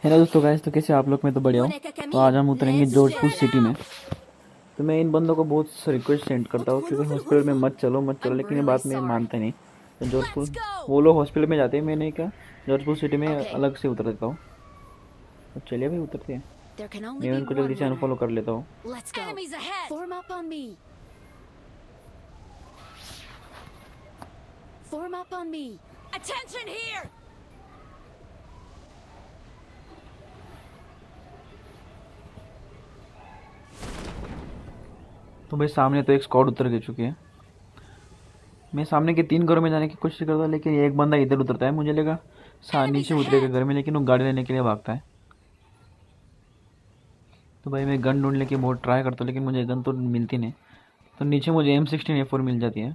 Hello दोस्तों guys, तो कैसे आप लोग? मैं तो बढ़िया हूँ। तो आज हम उतरेंगे जॉर्जपुर सिटी में। तो मैं इन बंदों को बहुत रिक्वेस्ट सेंड करता हूँ क्योंकि हॉस्पिटल में मत चलो मत चलो, लेकिन ये बात में मानते नहीं। तो जॉर्जपुर वो लोग हॉस्पिटल में जाते हैं, मैंने क्या जॉर्जपुर सिटी में अलग से उतर देता हूँ। तो चलिए भाई उतरते हैं। मैं उनको जल्दी से अनफॉलो कर लेता हूँ। तो भाई सामने तो एक स्क्वाड उतर के चुकी है। मैं सामने के 3 घरों में जाने की कोशिश करता, लेकिन एक बंदा इधर उतरता है। मुझे लगा नीचे उतरेगा घर में, लेकिन वो गाड़ी लेने के लिए भागता है। तो भाई मैं गन ढूंढने की बहुत ट्राई करता हूँ, लेकिन मुझे गन तो मिलती नहीं। तो नीचे मुझे M16A4 मिल जाती है।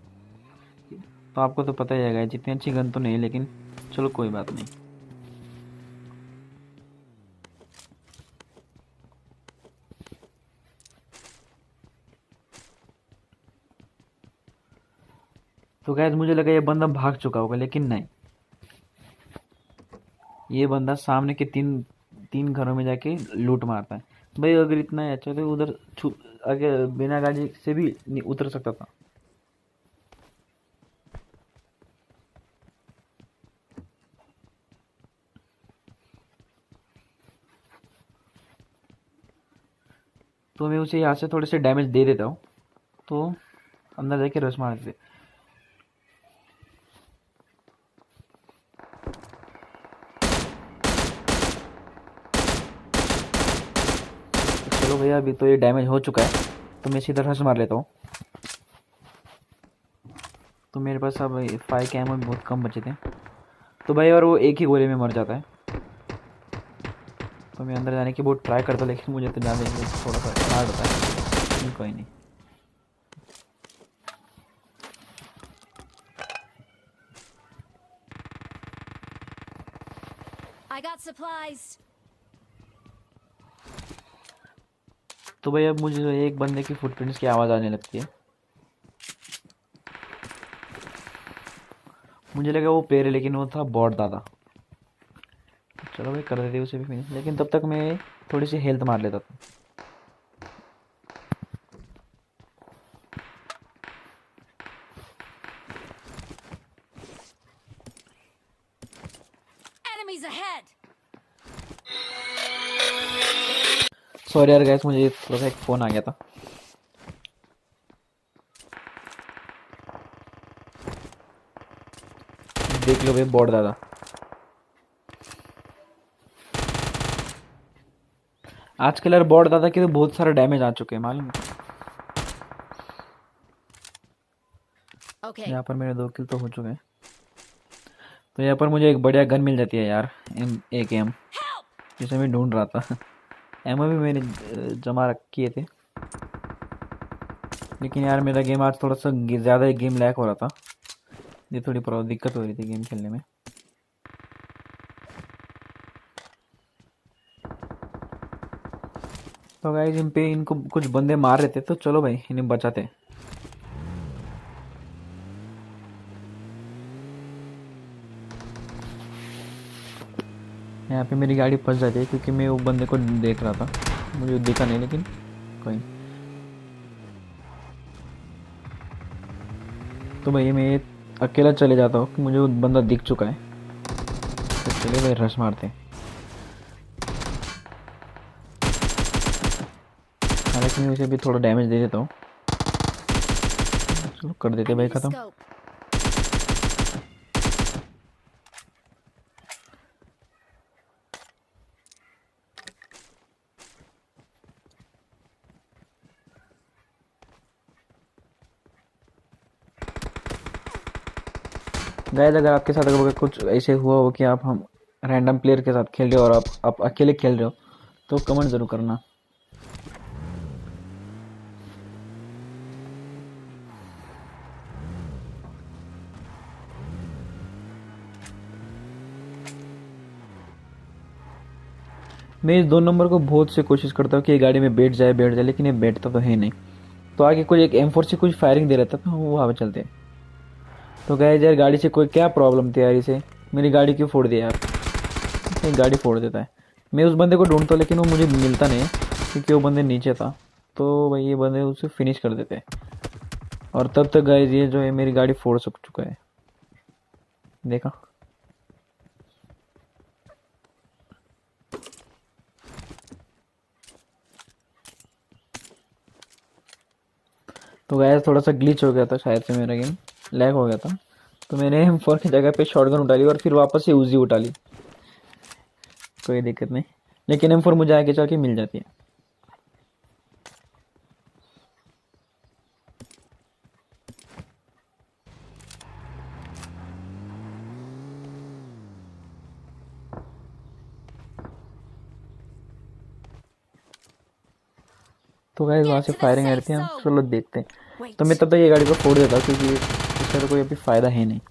तो आपको तो पता ही है जितनी अच्छी गन तो नहीं, लेकिन चलो कोई बात नहीं। तो गैस मुझे लगा ये बंदा भाग चुका होगा, लेकिन नहीं, ये बंदा सामने के तीन तीन घरों में जाके लूट मारता है। भाई अगर इतना ही अच्छा तो उधर अगर बिना गाड़ी से भी उतर सकता था। तो मैं उसे यहाँ से थोड़े से डैमेज दे देता हूँ, तो अंदर जाके रश मार देते। चलो भैया, अभी तो ये डैमेज हो चुका है, तो मैं सीधा रश मार लेता हूँ। तो मेरे पास अब 5 के एमओ बहुत कम बचे थे। तो भाई और वो एक ही गोली में मर जाता है। तो मैं अंदर जाने की बहुत ट्राई करता हूँ, लेकिन मुझे तो जाने के थोड़ा सा हार्ड होता है। कोई नहीं। I got supplies. तो भाई अब मुझे एक बंदे की फुटप्रिंट्स की आवाज़ आने लगती है। मुझे लगा वो पैर है, लेकिन वो था बॉट दादा। चलो भाई कर देते उसे भी फिनिश, लेकिन तब तक मैं थोड़ी सी हेल्थ मार लेता था। Enemies ahead. सॉरी यार गैस, मुझे थोड़ा सा एक फ़ोन आ गया था। देख लो भाई बॉट दादा। आजकल यार बॉट दादा के तो बहुत सारे डैमेज आ चुके हैं, मालूम है? Okay. यहाँ पर मेरे 2 किल तो हो चुके हैं। तो यहाँ पर मुझे एक बढ़िया गन मिल जाती है यार, AKM, जिसे मैं ढूंढ रहा था। एमओ भी मैंने जमा किए थे, लेकिन यार मेरा गेम आज थोड़ा सा ज़्यादा ही गेम लैग हो रहा था। ये थोड़ी दिक्कत हो रही थी गेम खेलने में। तो गाइस इन पे इनको कुछ बंदे मार रहे थे, तो चलो भाई इन्हें बचाते। यहाँ पे मेरी गाड़ी फंस जाती है क्योंकि मैं वो बंदे को देख रहा था, मुझे दिखा नहीं, लेकिन कोई। तो भाई मैं अकेला चले जाता हूँ कि मुझे वो बंदा दिख चुका है। तो चलिए भाई रश मारते हैं। हालांकि मैं उसे भी थोड़ा डैमेज दे देता हूँ। चलो कर देते भाई ख़त्म। गाइस अगर आपके साथ अगर कुछ ऐसे हुआ हो कि आप हम रैंडम प्लेयर के साथ खेल रहे हो और आप अकेले खेल रहे हो, तो कमेंट ज़रूर करना। मैं इस 2 नंबर को बहुत से कोशिश करता हूँ कि ये गाड़ी में बैठ जाए, लेकिन ये बैठता तो है नहीं। तो आगे कुछ एक M4 से कुछ फायरिंग दे रहा था, तो वो वहाँ पे चलते। तो गाइस यार गाड़ी से कोई क्या प्रॉब्लम थी यार, इसे मेरी गाड़ी क्यों फोड़ दिया यार? ये गाड़ी फोड़ देता है। मैं उस बंदे को ढूंढता लेकिन वो मुझे मिलता नहीं क्योंकि वो बंदे नीचे था। तो भाई ये बंदे उसे फिनिश कर देते। और तब तक गाइस ये जो है मेरी गाड़ी फोड़ चुका है, देखा। तो गाइस थोड़ा सा ग्लिच हो गया था शायद से, मेरा गेम लैग हो गया था। तो मैंने M4 की जगह पे शॉटगन उठा ली और फिर वापस से उजी उठा ली। कोई दिक्कत नहीं, लेकिन M4 मुझे आगे चल के मिल जाती है। तो गाइस वहाँ Get से to the फायरिंग आ रही safe थी, हम zone. चलो देखते हैं। तो मैं Wait. तब तक ये गाड़ी को फोड़ देता क्योंकि इसका तो कोई अभी फायदा है नहीं।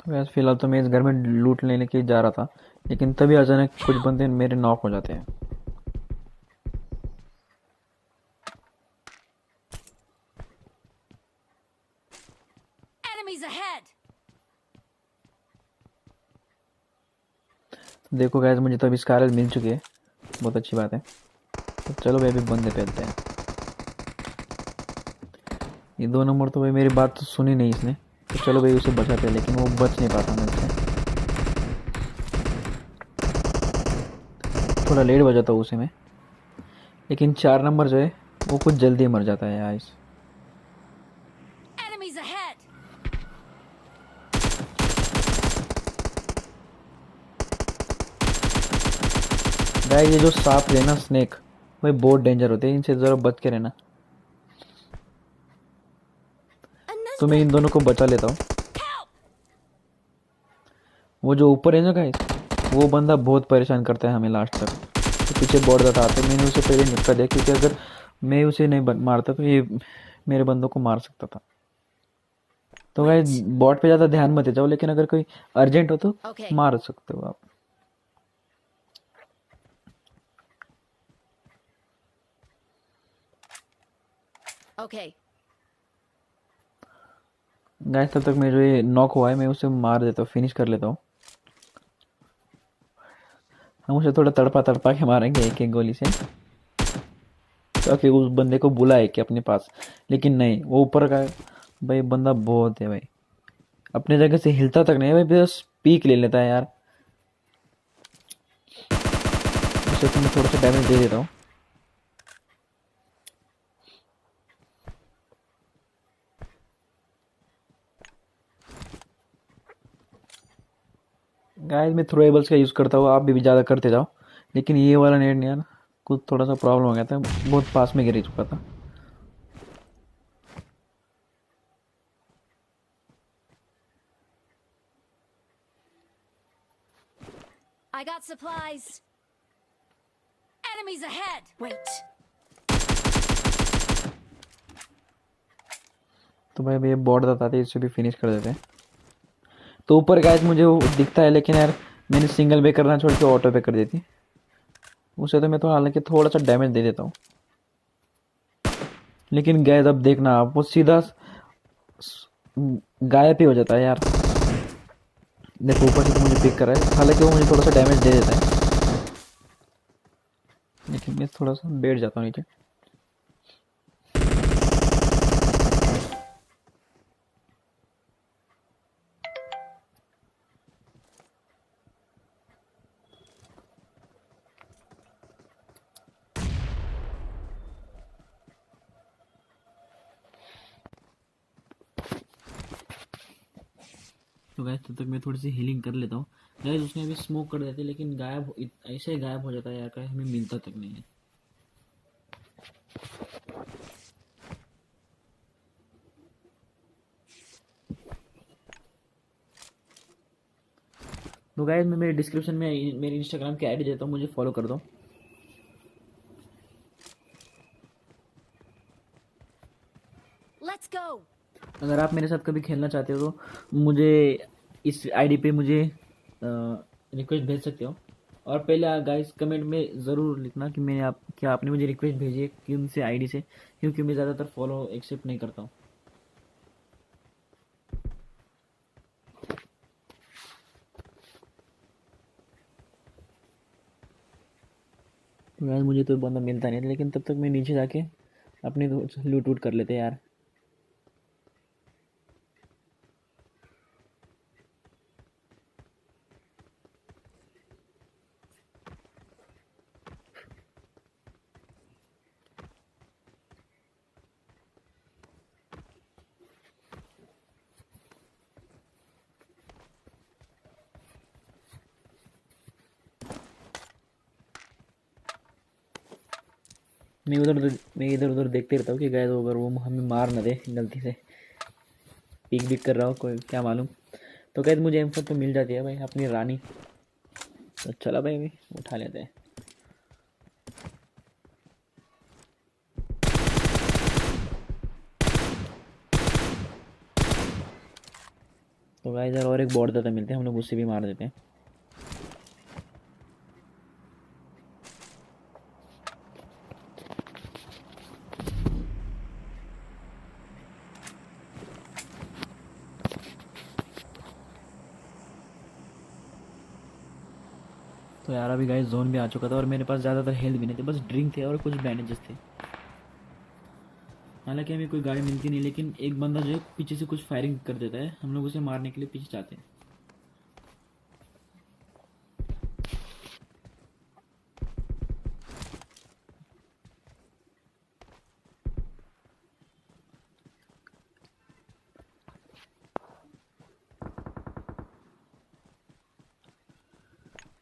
तो गैस फिलहाल तो मैं इस घर में लूट लेने के जा रहा था, लेकिन तभी अचानक कुछ बंदे मेरे नॉक हो जाते हैं। Enemies ahead. तो देखो गैस मुझे तो अभी स्कारलेट मिल चुकी है, बहुत अच्छी बात है। तो चलो भाई अभी बंदे पहनते हैं। ये 2 नंबर तो भाई मेरी बात तो सुनी नहीं इसने। तो चलो भाई उसे बचाते हैं, लेकिन वो बच नहीं पाता मेरे से। थोड़ा लेट बजाता हूँ उसे मैं, लेकिन 4 नंबर जो है वो कुछ जल्दी मर जाता है यार। Enemies ahead. गाइस ये जो सांप है ना, स्नेक, भाई बहुत डेंजर होते हैं, इनसे जरा बच के रहना। तो मैं इन दोनों को बचा लेता हूँ। Help. वो जो ऊपर है ना गाइस, वो बंदा बहुत परेशान करता है हमें लास्ट तक। तो पीछे बहुत ज़्यादा आते हैं, मैंने उसे पहले निपटा दिया क्योंकि अगर मैं उसे नहीं मारता तो ये मेरे बंदों को मार सकता था। तो गाइस बॉट पे ज़्यादा ध्यान मत जाओ, लेकिन अगर कोई अर्जेंट हो तो Okay. मार सकते हो आप। Okay. गाइस तब तक मैं जो ये नॉक हुआ है मैं उसे मार देता हूँ, फिनिश कर लेता हूँ। हम उसे थोड़ा तड़पा तड़पा के मारेंगे एक एक गोली से, ताकि उस बंदे को बुलाए कि अपने पास। लेकिन नहीं, वो ऊपर का भाई बंदा बहुत है भाई, अपने जगह से हिलता तक नहीं है भाई, बस पीक ले लेता है यार। उसे तो मैं थोड़ा सा डैमेज दे देता हूँ। गाइस मैं थ्रोएबल्स का यूज़ करता हूँ, आप भी ज़्यादा करते जाओ। लेकिन ये वाला नेट नहीं यार, कुछ थोड़ा सा प्रॉब्लम हो गया था, बहुत पास में गिर चुका था। I got supplies. Enemies ahead. Wait. तो भाई ये बॉट बताते इसे भी फिनिश कर देते हैं। तो ऊपर गाइस मुझे वो दिखता है, लेकिन यार मैंने सिंगल पे करना छोड़ के ऑटो पे कर देती। उसे तो मैं तो हालांकि थोड़ा सा डैमेज दे देता हूँ, लेकिन गाइस अब देखना आप, वो सीधा गायब ही हो जाता है यार। देखो ऊपर से तो मुझे पिक कर रहा है, हालांकि वो मुझे थोड़ा सा डैमेज दे देता है, लेकिन मैं थोड़ा सा बैठ जाता हूँ नीचे। तो गैस तब तक मैं थोड़ी सी हीलिंग कर लेता हूँ। गैस उसने अभी स्मोक कर देते, लेकिन ऐसे ही गायब हो जाता है यार, का हमें मिलता तक नहीं है। तो गाइस मैं मेरे डिस्क्रिप्शन में मेरी इंस्टाग्राम की आईडी देता हूँ, मुझे फॉलो कर दो। Let's go. अगर आप मेरे साथ कभी खेलना चाहते हो तो मुझे इस आईडी पे मुझे रिक्वेस्ट भेज सकते हो। और पहले गाइस कमेंट में ज़रूर लिखना कि मैंने आप क्या आपने मुझे रिक्वेस्ट भेजी है कि उनसे आईडी से, क्योंकि मैं ज़्यादातर फॉलो एक्सेप्ट नहीं करता हूँ। तो यार मुझे तो बंदा मिलता नहीं था, लेकिन तब तक मैं नीचे जाके अपने लूट वूट कर लेते यार। मैं इधर उधर देखते रहता हूँ कि गाय अगर वो हमें मार न दे गलती से, पीक बिक कर रहा हो कोई क्या मालूम। तो कहते मुझे M4 तो मिल जाती है भाई, अपनी रानी। तो चला भाई अभी उठा लेते हैं। तो गाय इधर और एक बॉर्ड दादा मिलते हैं, हम लोग उससे भी मार देते हैं। तो यार अभी गाइस जोन भी आ चुका था और मेरे पास ज़्यादातर हेल्थ भी नहीं थे, बस ड्रिंक थे और कुछ बैंडेजेस थे। हालांकि हमें कोई गाड़ी मिलती नहीं, लेकिन एक बंदा जो है पीछे से कुछ फायरिंग कर देता है, हम लोग उसे मारने के लिए पीछे जाते हैं।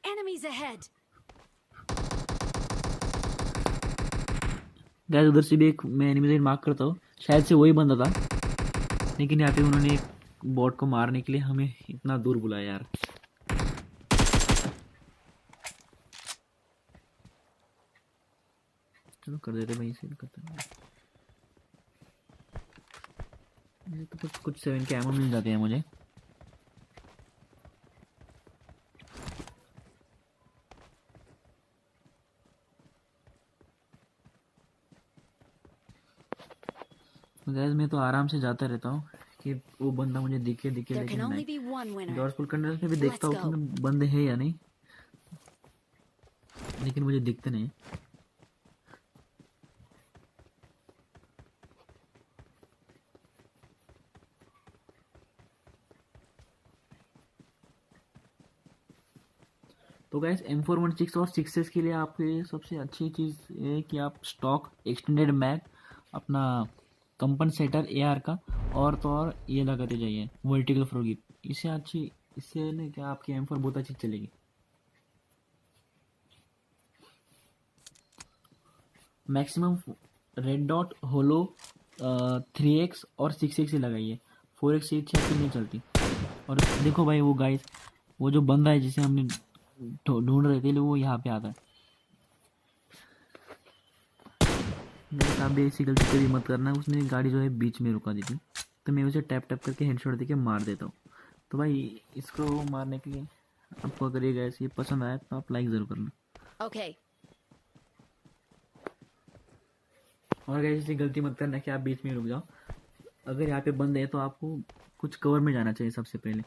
Enemies ahead. गैस उधर से भी एक मैं एनिमी मार्क करता हूँ, शायद से वही बंदा था, लेकिन यहाँ पे उन्होंने एक बॉट को मारने के लिए हमें इतना दूर बुलाया यार। चलो कर देते भाई, इसे करते हैं। ये तो कुछ 7 के एमो मिल जाते हैं मुझे। गैस मैं तो आराम से जाता रहता हूँ कि वो बंदा मुझे दिखे दिखे, There can लेकिन only नहीं। be one winner. George full condition में भी देखता हूँ Let's कि go. मैं बंदे हैं या नहीं, लेकिन मुझे दिखते नहीं। तो गैस M416 और 6s के लिए आपके लिए सबसे अच्छी चीज़ ये है कि आप स्टॉक एक्सटेंडेड मैग, अपना कंपनसेटर AR का, और तो और ये लगाते जाइए वर्टिकल फ्रो ग्रिप। इससे ना क्या आपकी M4 बहुत अच्छी चलेगी। मैक्सिमम रेड डॉट होलो 3x और 6x ही लगाइए, 4x से अच्छी आपकी नहीं चलती। और देखो भाई वो गाइस, वो जो बंदा है जिसे हमने ढूंढ रहे थे, वो यहाँ पे आता है। मेरे साथ भी ऐसी गलती कभी मत करना। उसने गाड़ी जो है बीच में रुका दी थी, तो मैं उसे टैप टैप करके हेडशॉट देके मार देता हूँ। तो भाई इसको मारने के लिए आपको अगर ये गैस ये पसंद आया तो आप लाइक ज़रूर करना। Okay. और गैस ऐसी गलती मत करना कि आप बीच में रुक जाओ। अगर यहाँ पे बंद है तो आपको कुछ कवर में जाना चाहिए सबसे पहले।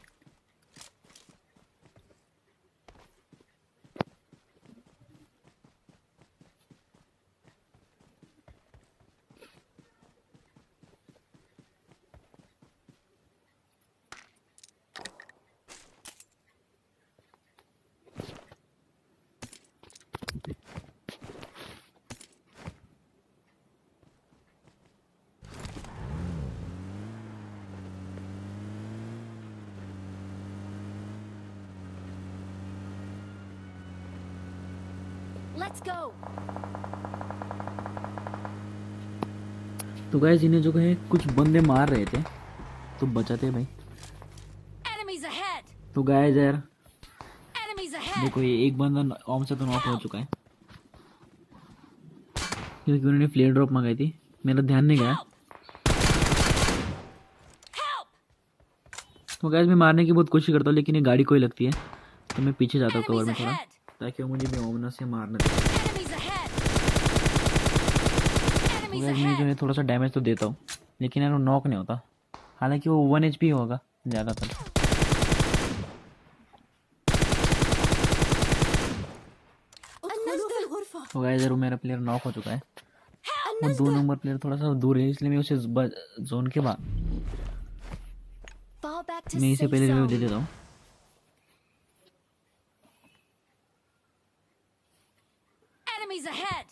Let's go. तो गैस इन्हें जो है कुछ बंदे मार रहे थे, तो बचाते भाई। Enemies ahead. तो गैस यार Enemies ahead. देखो ये एक बंदा ऑम से तो नॉक हो चुका है, क्योंकि उन्होंने फ्लेयर ड्रॉप मंगाई थी, मेरा ध्यान नहीं गया। Help. तो गैस मैं मारने की बहुत कोशिश करता हूँ, लेकिन ये गाड़ी कोई लगती है, तो मैं पीछे जाता हूँ कवर Enemies में थोड़ा। ahead. ताकि वो मुझे बेमौना से मारने दे। Enemies ahead. Enemies मैं जो ahead. है थोड़ा सा डैमेज तो देता हूँ, लेकिन यार वो नॉक नहीं होता। हालांकि वो 1 HP होगा ज़्यादातर। तो गाइस इधर मेरा प्लेयर नॉक हो चुका है। वो 2 नंबर प्लेयर थोड़ा सा दूर है, इसलिए मैं उसे जोन के बाद Fall back to मैं इसे safe पहले रिवाइव दे zone. देता हूँ। Enemies ahead.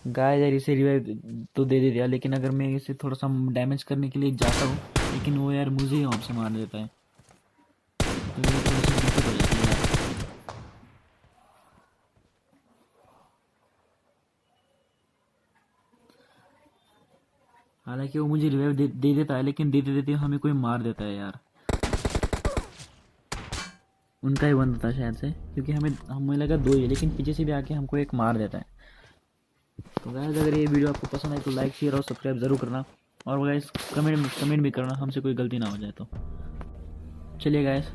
गाइस यार इसे रिवाइव तो दे दिया, लेकिन अगर मैं इसे थोड़ा सा डैमेज करने के लिए जाता हूँ, लेकिन वो यार मुझे ही ऑफ से मार देता है, तो ये थोड़ी सी दिक्कत हो जाती है यार। हालांकि वो मुझे रिवाइव दे देता है, लेकिन देते देते हमें कोई मार देता है यार। उनका ही बंदा था शायद से, क्योंकि हमें लगा 2 ही, लेकिन पीछे से भी आके हमको एक मार देता है। तो गाइस अगर ये वीडियो आपको पसंद आए तो लाइक शेयर और सब्सक्राइब ज़रूर करना, और गाइस कमेंट भी करना, हमसे कोई गलती ना हो जाए तो। चलिए गाइस।